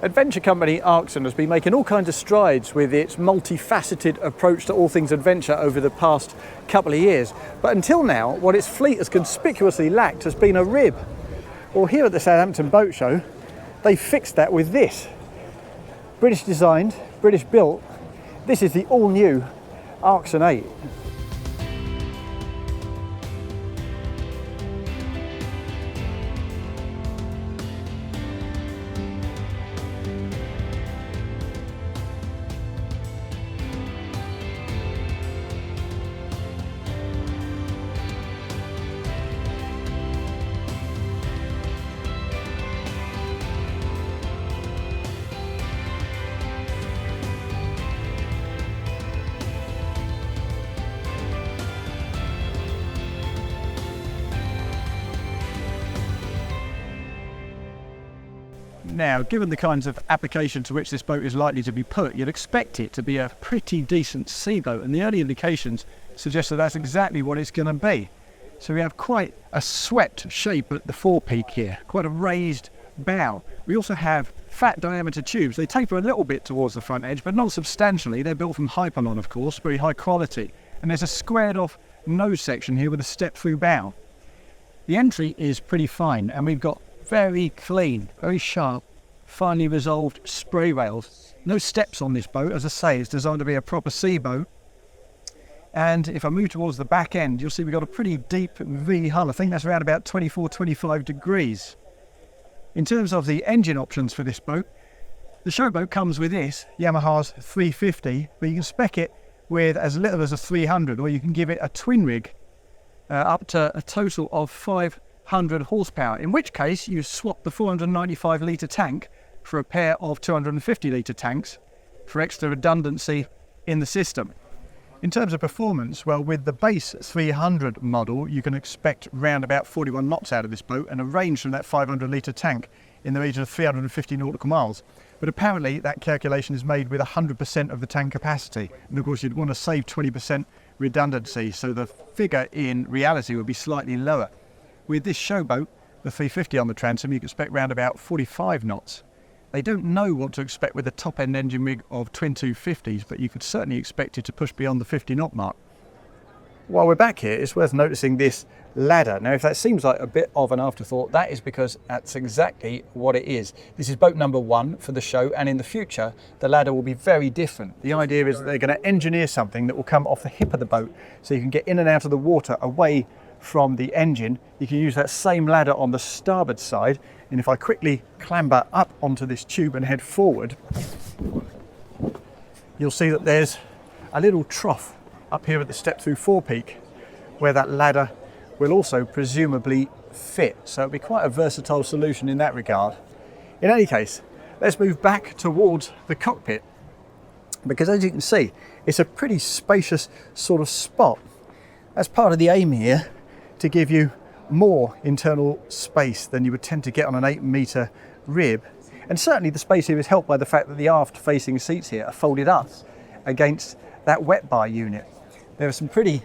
Adventure company Arksen has been making all kinds of strides with its multifaceted approach to all things adventure over the past couple of years. But until now, what its fleet has conspicuously lacked has been a rib. Well, here at the Southampton Boat Show, they fixed that with this. British designed, British built. This is the all-new Arksen 8. Now, given the kinds of application to which this boat is likely to be put, you'd expect it to be a pretty decent sea boat, and the early indications suggest that that's exactly what it's going to be. So we have quite a swept shape at the forepeak here, quite a raised bow. We also have fat diameter tubes. They taper a little bit towards the front edge, but not substantially. They're built from Hypalon, of course, very high quality. And there's a squared off nose section here with a step through bow. The entry is pretty fine, and we've got very clean, very sharp, finely resolved spray rails. No steps on this boat. As I say, it's designed to be a proper sea boat. And if I move towards the back end, you'll see we've got a pretty deep V hull. I think that's around about 24-25 degrees. In terms of the engine options for this boat, the showboat comes with this, Yamaha's 350, but you can spec it with as little as a 300, or you can give it a twin rig up to a total of 500 horsepower, in which case you swap the 495 litre tank for a pair of 250 litre tanks for extra redundancy in the system. In terms of performance, well, with the base 300 model, you can expect round about 41 knots out of this boat and a range from that 500 litre tank in the region of 350 nautical miles. But apparently that calculation is made with 100% of the tank capacity. And of course you'd want to save 20% redundancy, so the figure in reality would be slightly lower. With this showboat, the 350 on the transom, you can expect round about 45 knots. They don't know what to expect with the top-end engine rig of twin 250s, but you could certainly expect it to push beyond the 50 knot mark. While we're back here, it's worth noticing this ladder. Now, if that seems like a bit of an afterthought, that is because that's exactly what it is. This is boat number 1 for the show, and in the future, the ladder will be very different. The idea is that they're going to engineer something that will come off the hip of the boat, so you can get in and out of the water away from the engine. You can use that same ladder on the starboard side, and if I quickly clamber up onto this tube and head forward, you'll see that there's a little trough up here at the step through forepeak where that ladder will also presumably fit. So it'll be quite a versatile solution in that regard. In any case, let's move back towards the cockpit, because as you can see, it's a pretty spacious sort of spot. That's part of the aim here, to give you more internal space than you would tend to get on an 8-metre rib. And certainly the space here is helped by the fact that the aft facing seats here are folded up against that wet bar unit. There are some pretty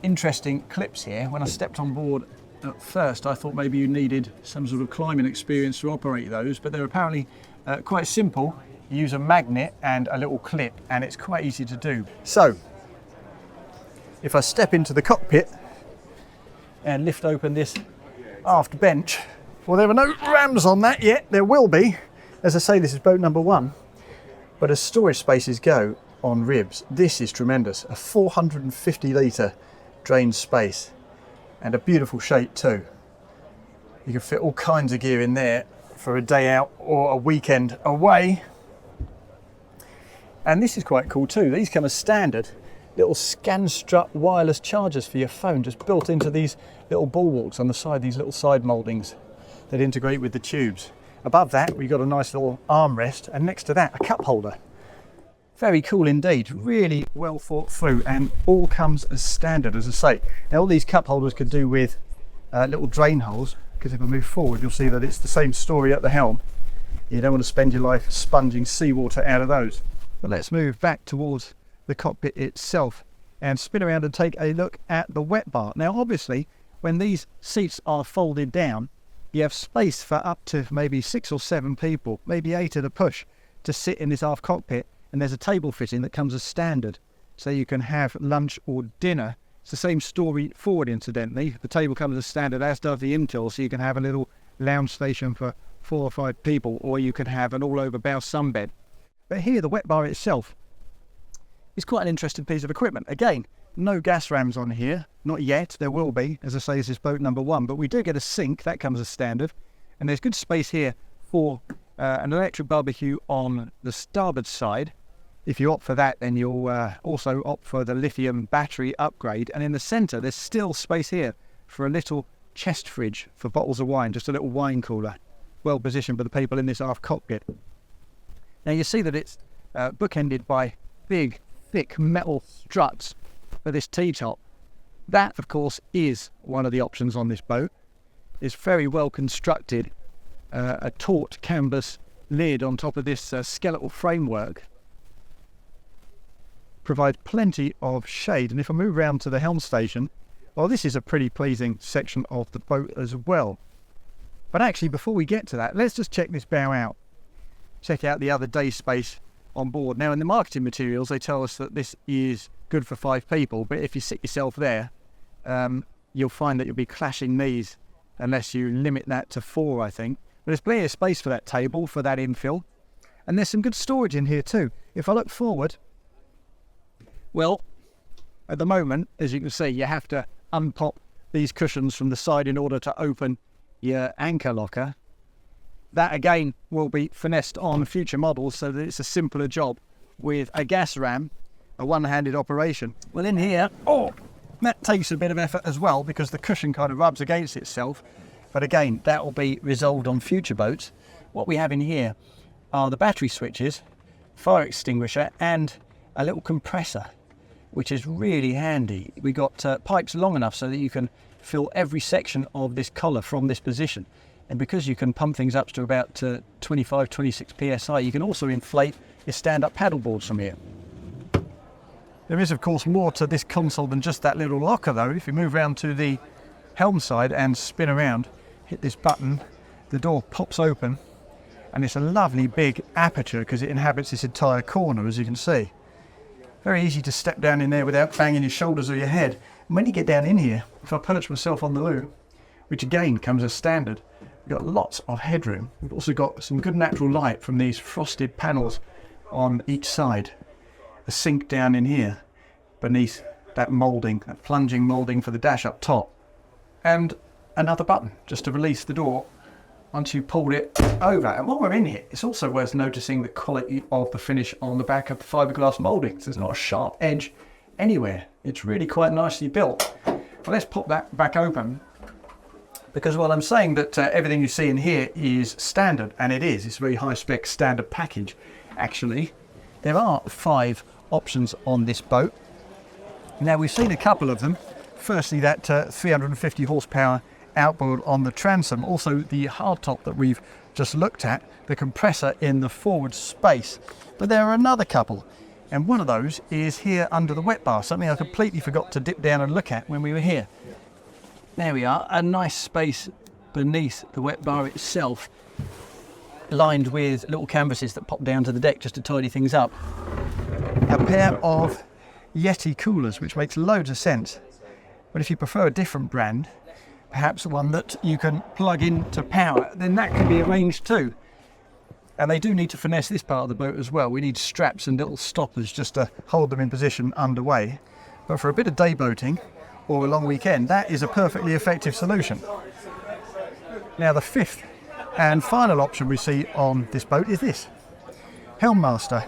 interesting clips here. When I stepped on board at first, I thought maybe you needed some sort of climbing experience to operate those, but they're apparently quite simple. You use a magnet and a little clip, and it's quite easy to do. So if I step into the cockpit and lift open this aft bench, well, there are no rams on that yet. There will be. As I say, this is boat number 1, but as storage spaces go on ribs, this is tremendous. A 450 litre drain space, and a beautiful shape too. You can fit all kinds of gear in there for a day out or a weekend away. And this is quite cool too. These come as standard little scan strut wireless chargers for your phone, just built into these little bulwarks on the side, these little side mouldings that integrate with the tubes. Above that, we've got a nice little armrest, and next to that, a cup holder. Very cool indeed, really well thought through, and all comes as standard, as I say. Now, all these cup holders could do with little drain holes, because if I move forward, you'll see that it's the same story at the helm. You don't want to spend your life sponging seawater out of those. But let's move back towards the cockpit itself and spin around and take a look at the wet bar. Now, obviously, when these seats are folded down, you have space for up to maybe 6 or 7 people, maybe 8 at a push, to sit in this aft cockpit. And there's a table fitting that comes as standard, so you can have lunch or dinner. It's the same story forward, incidentally. The table comes as standard, as does the intel, so you can have a little lounge station for 4 or 5 people, or you can have an all-over bow sunbed. But here, the wet bar itself is quite an interesting piece of equipment. Again, no gas rams on here, not yet. There will be, as I say, this is boat number 1, but we do get a sink, that comes as standard. And there's good space here for an electric barbecue on the starboard side. If you opt for that, then you'll also opt for the lithium battery upgrade. And in the centre, there's still space here for a little chest fridge for bottles of wine, just a little wine cooler, well positioned for the people in this aft cockpit. Now you see that it's bookended by big, thick metal struts for this T-top. That, of course, is one of the options on this boat. It's very well constructed, a taut canvas lid on top of this skeletal framework. Provides plenty of shade. And if I move round to the helm station, well, this is a pretty pleasing section of the boat as well. But actually, before we get to that, let's just check this bow out. Check out the other day space on board. Now, in the marketing materials, they tell us that this is good for 5 people, but if you sit yourself there, you'll find that you'll be clashing knees unless you limit that to 4, I think. But there's plenty of space for that table, for that infill. And there's some good storage in here too. If I look forward, well, at the moment, as you can see, you have to unpop these cushions from the side in order to open your anchor locker. That again will be finessed on future models so that it's a simpler job with a gas ram, a one-handed operation. Well, in here, that takes a bit of effort as well because the cushion kind of rubs against itself. But again, that will be resolved on future boats. What we have in here are the battery switches, fire extinguisher, and a little compressor, which is really handy. We got pipes long enough so that you can fill every section of this collar from this position. And because you can pump things up to about 25, 26 psi, you can also inflate your stand-up paddle boards from here. There is, of course, more to this console than just that little locker, though. If you move around to the helm side and spin around, hit this button, the door pops open, and it's a lovely big aperture because it inhabits this entire corner, as you can see. Very easy to step down in there without banging your shoulders or your head. And when you get down in here, if I perch myself on the loo, which again comes as standard, we've got lots of headroom. We've also got some good natural light from these frosted panels on each side. A sink down in here beneath that moulding, that plunging moulding for the dash up top. And another button just to release the door once you've pulled it over. And while we're in here, it's also worth noticing the quality of the finish on the back of the fiberglass mouldings. There's not a sharp edge anywhere. It's really quite nicely built. Well, let's pop that back open, because while I'm saying that everything you see in here is standard, and it is, it's a very high-spec standard package, actually, there are 5 options on this boat. Now, we've seen a couple of them. Firstly, that 350 horsepower outboard on the transom, also the hardtop that we've just looked at, the compressor in the forward space. But there are another couple, and one of those is here under the wet bar, something I completely forgot to dip down and look at when we were here. There we are, a nice space beneath the wet bar itself, lined with little canvases that pop down to the deck just to tidy things up. A pair of Yeti coolers, which makes loads of sense. But if you prefer a different brand, perhaps one that you can plug into power, then that can be arranged too. And they do need to finesse this part of the boat as well. We need straps and little stoppers just to hold them in position underway. But for a bit of day boating or a long weekend, that is a perfectly effective solution. Now, the 5th and final option we see on this boat is this, Helm Master.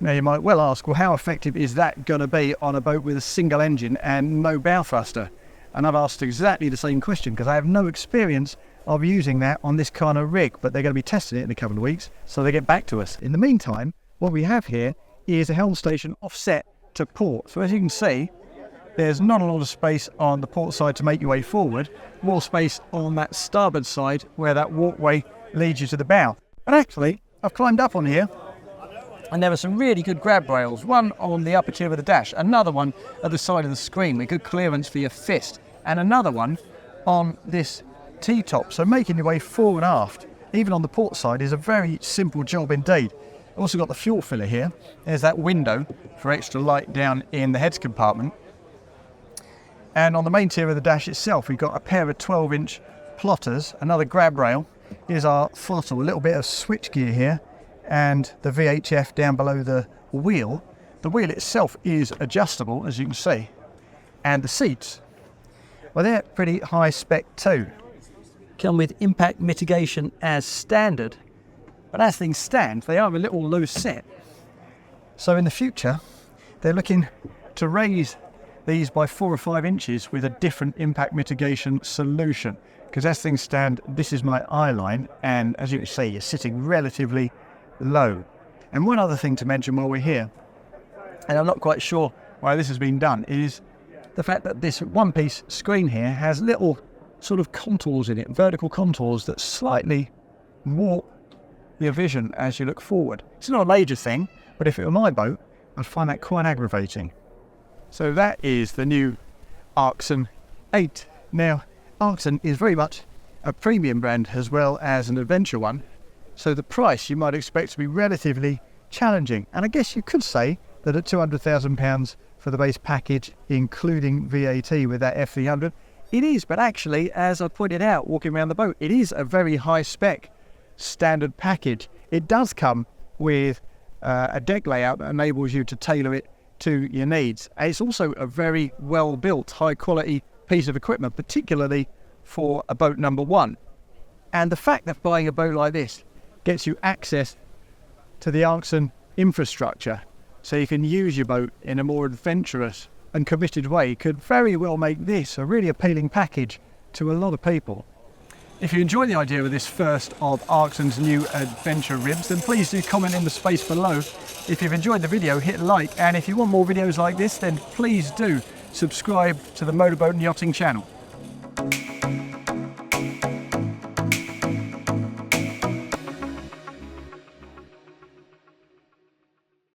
Now, you might well ask, well, how effective is that going to be on a boat with a single engine and no bow thruster? And I've asked exactly the same question because I have no experience of using that on this kind of rig, but they're going to be testing it in a couple of weeks, so they get back to us. In the meantime, what we have here is a helm station offset to port. So as you can see, there's not a lot of space on the port side to make your way forward, more space on that starboard side where that walkway leads you to the bow. But actually, I've climbed up on here, and there are some really good grab rails, one on the upper tier of the dash, another one at the side of the screen with good clearance for your fist, and another one on this T-top, so making your way fore and aft, even on the port side, is a very simple job indeed. Also got the fuel filler here. There's that window for extra light down in the heads compartment. And on the main tier of the dash itself, we've got a pair of 12-inch plotters, another grab rail. Here's our throttle, a little bit of switchgear here, and the VHF down below the wheel. The wheel itself is adjustable, as you can see. And the seats, well, they're pretty high spec too. Come with impact mitigation as standard, but as things stand, they are a little low set. So in the future, they're looking to raise these by 4 or 5 inches with a different impact mitigation solution. Because as things stand, this is my eye line, and as you can see, you're sitting relatively low. And one other thing to mention while we're here, and I'm not quite sure why this has been done, is the fact that this one-piece screen here has little sort of contours in it, vertical contours that slightly warp your vision as you look forward. It's not a major thing, but if it were my boat, I'd find that quite aggravating. So that is the new Arksen 8. Now, Arksen is very much a premium brand as well as an adventure one, so the price you might expect to be relatively challenging. And I guess you could say that at £200,000 for the base package, including VAT with that F300, it is, but actually, as I pointed out walking around the boat, it is a very high spec standard package. It does come with a deck layout that enables you to tailor it to your needs. And it's also a very well built, high quality piece of equipment, particularly for a boat number one. And the fact that buying a boat like this gets you access to the Arksen infrastructure, so you can use your boat in a more adventurous and committed way, could very well make this a really appealing package to a lot of people. If you enjoy the idea of this first of Arksen's new adventure ribs, then please do comment in the space below. If you've enjoyed the video, hit like, and if you want more videos like this, then please do subscribe to the Motorboat and Yachting channel.